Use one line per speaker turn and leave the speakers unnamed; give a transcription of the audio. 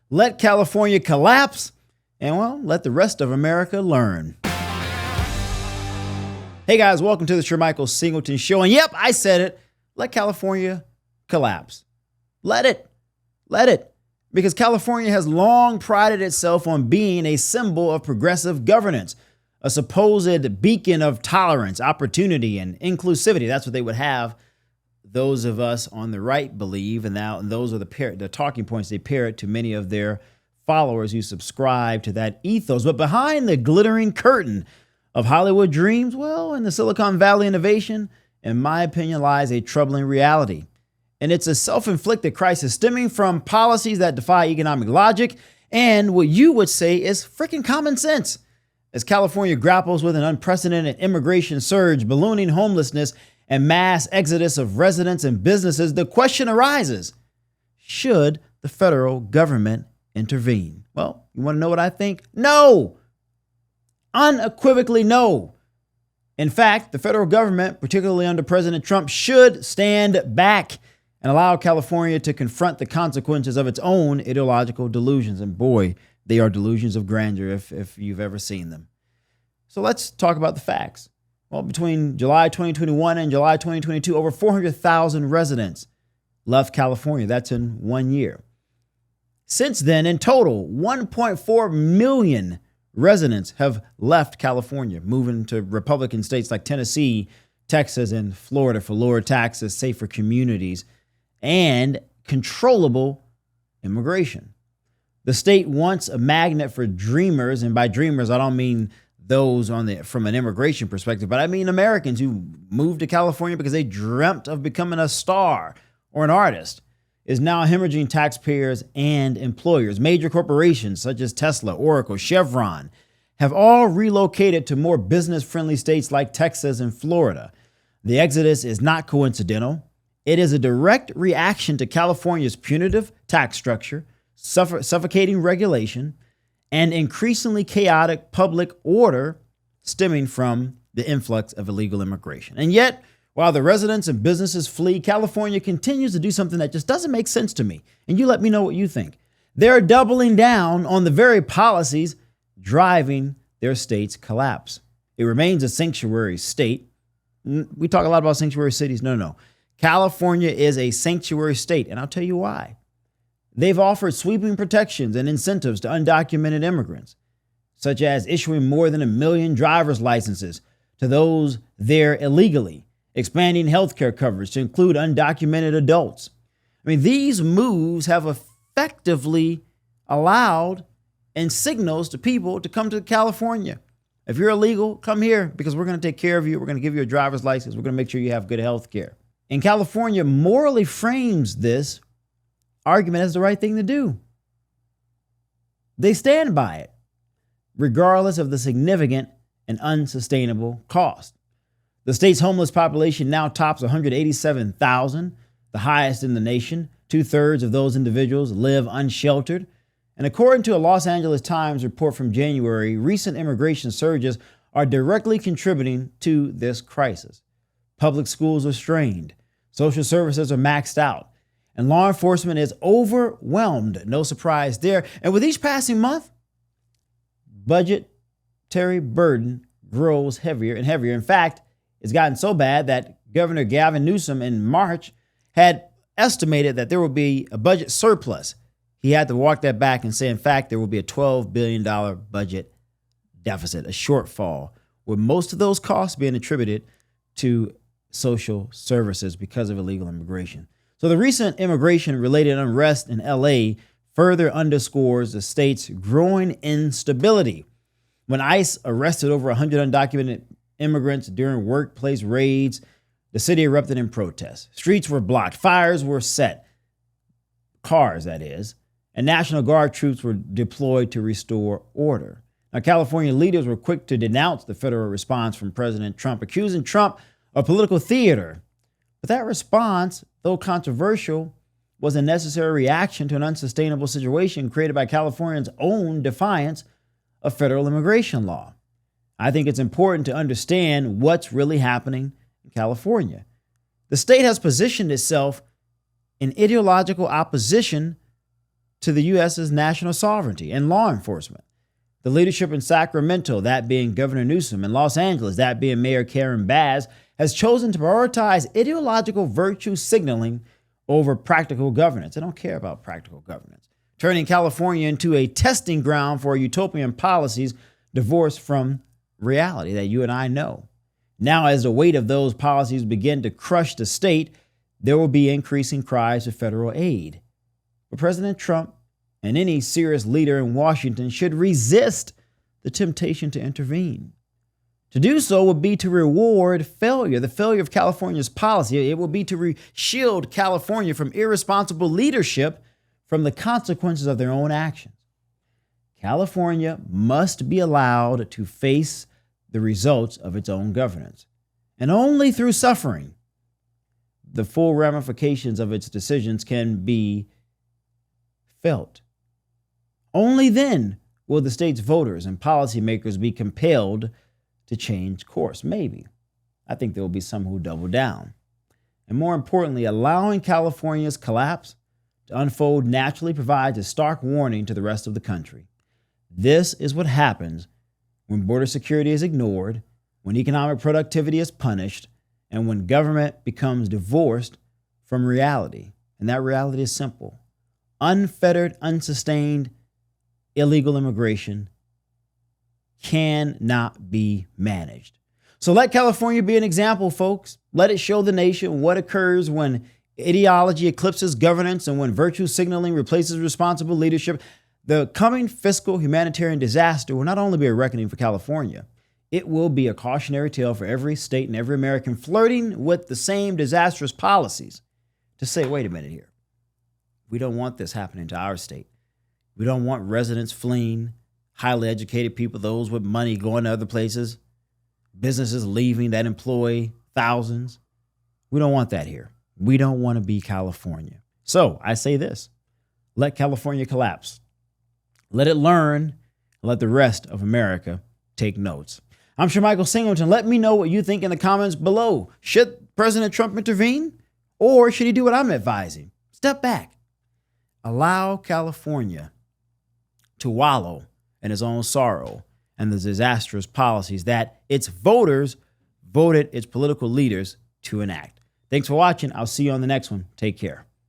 Let California collapse, and well, let the rest of America learn. Hey guys, welcome to the Shermichael Singleton Show. And yep, I said it. Let California collapse. Let it. Because California has long prided itself on being a symbol of progressive governance, a supposed beacon of tolerance, opportunity, and inclusivity. That's what they would have those of us on the right believe, and those are the talking points they parrot to many of their followers who subscribe to that ethos. But behind the glittering curtain of Hollywood dreams, well, in the Silicon Valley innovation, in my opinion, lies a troubling reality. And it's a self-inflicted crisis stemming from policies that defy economic logic and what you would say is freaking common sense. As California grapples with an unprecedented immigration surge, ballooning homelessness, and mass exodus of residents and businesses, the question arises, should the federal government intervene? Well, you want to know what I think? No! Unequivocally no. In fact, the federal government, particularly under President Trump, should stand back and allow California to confront the consequences of its own ideological delusions. And boy, they are delusions of grandeur if you've ever seen them. So let's talk about the facts. Well, between July 2021 and July 2022, over 400,000 residents left California. That's in 1 year. Since then, in total, 1.4 million residents have left California, moving to Republican states like Tennessee, Texas, and Florida for lower taxes, safer communities, and controllable immigration. The state wants a magnet for dreamers, and by dreamers, I don't mean those from an immigration perspective, but I mean Americans who moved to California because they dreamt of becoming a star or an artist, is now hemorrhaging taxpayers and employers. Major corporations such as Tesla, Oracle, Chevron have all relocated to more business-friendly states like Texas and Florida. The exodus is not coincidental. It is a direct reaction to California's punitive tax structure, suffocating regulation, and increasingly chaotic public order stemming from the influx of illegal immigration. And yet, while the residents and businesses flee, California continues to do something that just doesn't make sense to me. And you let me know what you think. They're doubling down on the very policies driving their state's collapse. It remains a sanctuary state. We talk a lot about sanctuary cities. No. California is a sanctuary state, and I'll tell you why. They've offered sweeping protections and incentives to undocumented immigrants, such as issuing more than 1 million driver's licenses to those there illegally, expanding healthcare coverage to include undocumented adults. I mean, these moves have effectively allowed and signals to people to come to California. If you're illegal, come here because we're going to take care of you. We're going to give you a driver's license. We're going to make sure you have good health care. And California morally frames this argument as the right thing to do. They stand by it, regardless of the significant and unsustainable cost. The state's homeless population now tops 187,000, the highest in the nation. 2/3 of those individuals live unsheltered. And according to a Los Angeles Times report from January, recent immigration surges are directly contributing to this crisis. Public schools are strained, social services are maxed out, and law enforcement is overwhelmed. No surprise there. And with each passing month, budgetary burden grows heavier and heavier. In fact, it's gotten so bad that Governor Gavin Newsom in March had estimated that there will be a budget surplus. He had to walk that back and say, in fact, there will be a $12 billion budget deficit, a shortfall, with most of those costs being attributed to social services because of illegal immigration. So the recent immigration-related unrest in LA further underscores the state's growing instability. When ICE arrested over 100 undocumented immigrants during workplace raids, the city erupted in protest. Streets were blocked, fires were set, cars that is, and National Guard troops were deployed to restore order. Now, California leaders were quick to denounce the federal response from President Trump, accusing Trump of political theater. But that response, though controversial, was a necessary reaction to an unsustainable situation created by California's own defiance of federal immigration law. I think it's important to understand what's really happening in California. The state has positioned itself in ideological opposition to the U.S.'s national sovereignty and law enforcement. The leadership in Sacramento, that being Governor Newsom, and Los Angeles, that being Mayor Karen Bass, has chosen to prioritize ideological virtue signaling over practical governance. They don't care about practical governance, turning California into a testing ground for utopian policies divorced from reality that you and I know. Now, as the weight of those policies begin to crush the state, there will be increasing cries for federal aid. But President Trump and any serious leader in Washington should resist the temptation to intervene. To do so would be to reward failure, the failure of California's policy. It will be to shield California from irresponsible leadership from the consequences of their own actions. California must be allowed to face the results of its own governance. And only through suffering, the full ramifications of its decisions can be felt. Only then will the state's voters and policymakers be compelled to change course. Maybe. I think there will be some who double down. And more importantly, allowing California's collapse to unfold naturally provides a stark warning to the rest of the country. This is what happens when border security is ignored, when economic productivity is punished, and when government becomes divorced from reality. And that reality is simple. Unfettered, unsustained, illegal immigration cannot be managed. So let California be an example, folks. Let it show the nation what occurs when ideology eclipses governance and when virtue signaling replaces responsible leadership. The coming fiscal humanitarian disaster will not only be a reckoning for California, it will be a cautionary tale for every state and every American flirting with the same disastrous policies to say, wait a minute here. We don't want this happening to our state. We don't want residents fleeing, highly educated people, those with money going to other places, businesses leaving that employ thousands. We don't want that here. We don't want to be California. So I say this, let California collapse. Let it learn, and let the rest of America take notes. I'm Shermichael Singleton. Let me know what you think in the comments below. Should President Trump intervene, or should he do what I'm advising? Step back. Allow California to wallow in its own sorrow and the disastrous policies that its voters voted its political leaders to enact. Thanks for watching. I'll see you on the next one. Take care.